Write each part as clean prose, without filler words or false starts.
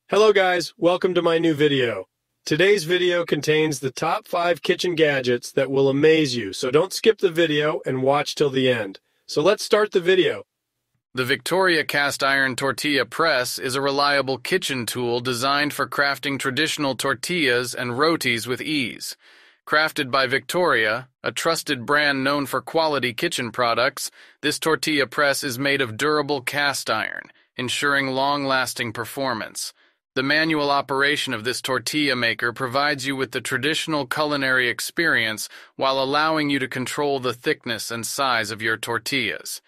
Hello guys, welcome to my new video. Today's video contains the top 5 kitchen gadgets that will amaze you, so don't skip the video and watch till the end. So let's start the video. The Victoria cast iron tortilla press is a reliable kitchen tool designed for crafting traditional tortillas and rotis with ease. Crafted by Victoria, a trusted brand known for quality kitchen products, this tortilla press is made of durable cast iron, ensuring long-lasting performance. The manual operation of this tortilla maker provides you with the traditional culinary experience while allowing you to control the thickness and size of your tortillas.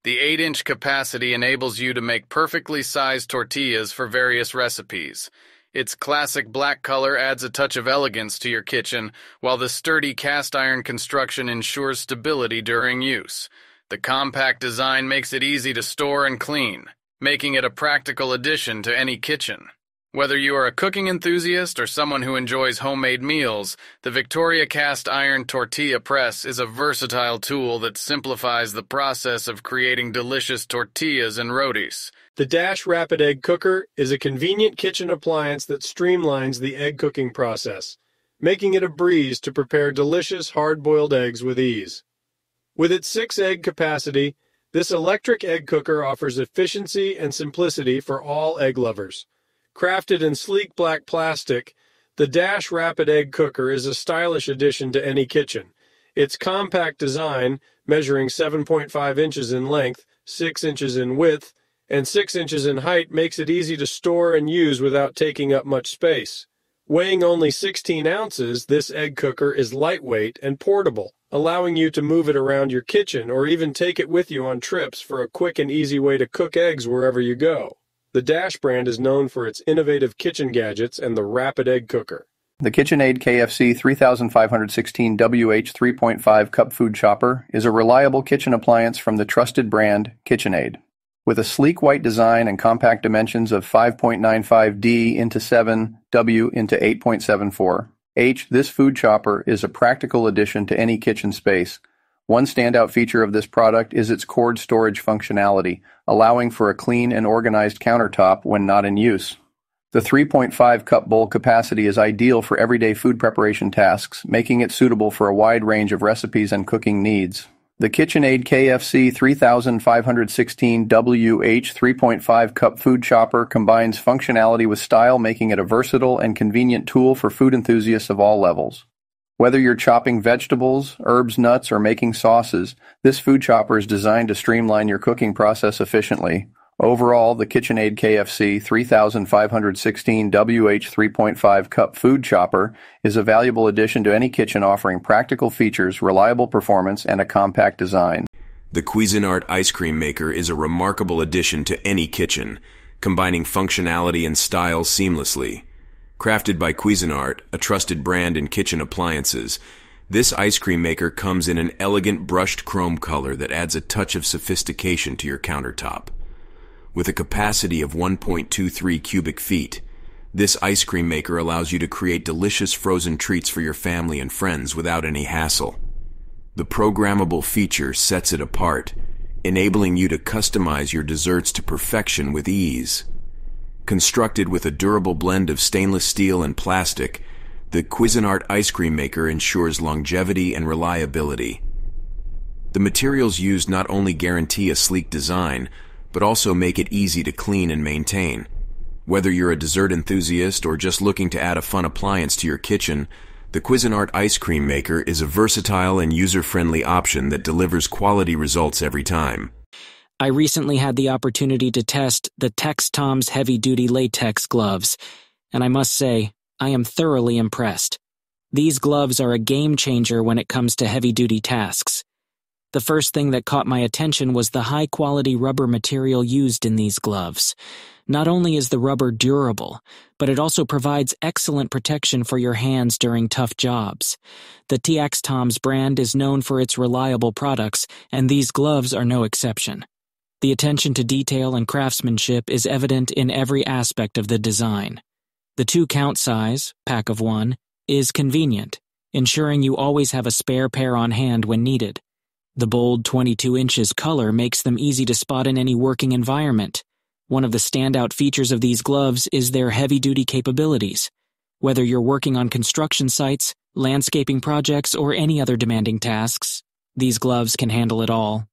The 8-inch capacity enables you to make perfectly sized tortillas for various recipes. Its classic black color adds a touch of elegance to your kitchen, while the sturdy cast iron construction ensures stability during use. The compact design makes it easy to store and clean, making it a practical addition to any kitchen. Whether you are a cooking enthusiast or someone who enjoys homemade meals, the Victoria cast iron tortilla press is a versatile tool that simplifies the process of creating delicious tortillas and rotis. The Dash Rapid Egg Cooker is a convenient kitchen appliance that streamlines the egg cooking process, making it a breeze to prepare delicious hard-boiled eggs with ease. With its 6-egg capacity, this electric egg cooker offers efficiency and simplicity for all egg lovers. Crafted in sleek black plastic, the Dash Rapid Egg Cooker is a stylish addition to any kitchen. Its compact design, measuring 7.5 inches in length, 6 inches in width, and 6 inches in height, makes it easy to store and use without taking up much space. Weighing only 16 ounces, this egg cooker is lightweight and portable, allowing you to move it around your kitchen or even take it with you on trips for a quick and easy way to cook eggs wherever you go. The Dash brand is known for its innovative kitchen gadgets and the Rapid Egg Cooker. The KitchenAid KFC 3516WH 3.5 Cup Food Chopper is a reliable kitchen appliance from the trusted brand KitchenAid. With a sleek white design and compact dimensions of 5.95 D into 7, W into 8.74 H, this food chopper is a practical addition to any kitchen space. One standout feature of this product is its cord storage functionality, allowing for a clean and organized countertop when not in use. The 3.5 cup bowl capacity is ideal for everyday food preparation tasks, making it suitable for a wide range of recipes and cooking needs. The KitchenAid KFC 3516WH 3.5 cup food chopper combines functionality with style, making it a versatile and convenient tool for food enthusiasts of all levels. Whether you're chopping vegetables, herbs, nuts, or making sauces, this food chopper is designed to streamline your cooking process efficiently. Overall, the KitchenAid KFC 3516WH 3.5 cup food chopper is a valuable addition to any kitchen, offering practical features, reliable performance, and a compact design. The Cuisinart ice cream maker is a remarkable addition to any kitchen, combining functionality and style seamlessly. Crafted by Cuisinart, a trusted brand in kitchen appliances, this ice cream maker comes in an elegant brushed chrome color that adds a touch of sophistication to your countertop. With a capacity of 1.23 cubic feet, this ice cream maker allows you to create delicious frozen treats for your family and friends without any hassle. The programmable feature sets it apart, enabling you to customize your desserts to perfection with ease. Constructed with a durable blend of stainless steel and plastic, the Cuisinart ice cream maker ensures longevity and reliability. The materials used not only guarantee a sleek design, but also make it easy to clean and maintain. Whether you're a dessert enthusiast or just looking to add a fun appliance to your kitchen, the Cuisinart ice cream maker is a versatile and user-friendly option that delivers quality results every time. I recently had the opportunity to test the Textom's heavy-duty latex gloves, and I must say, I am thoroughly impressed. These gloves are a game-changer when it comes to heavy-duty tasks. The first thing that caught my attention was the high-quality rubber material used in these gloves. Not only is the rubber durable, but it also provides excellent protection for your hands during tough jobs. The Textom's brand is known for its reliable products, and these gloves are no exception. The attention to detail and craftsmanship is evident in every aspect of the design. The 2-count size, pack of 1, is convenient, ensuring you always have a spare pair on hand when needed. The bold 22 inches color makes them easy to spot in any working environment. One of the standout features of these gloves is their heavy-duty capabilities. Whether you're working on construction sites, landscaping projects, or any other demanding tasks, these gloves can handle it all.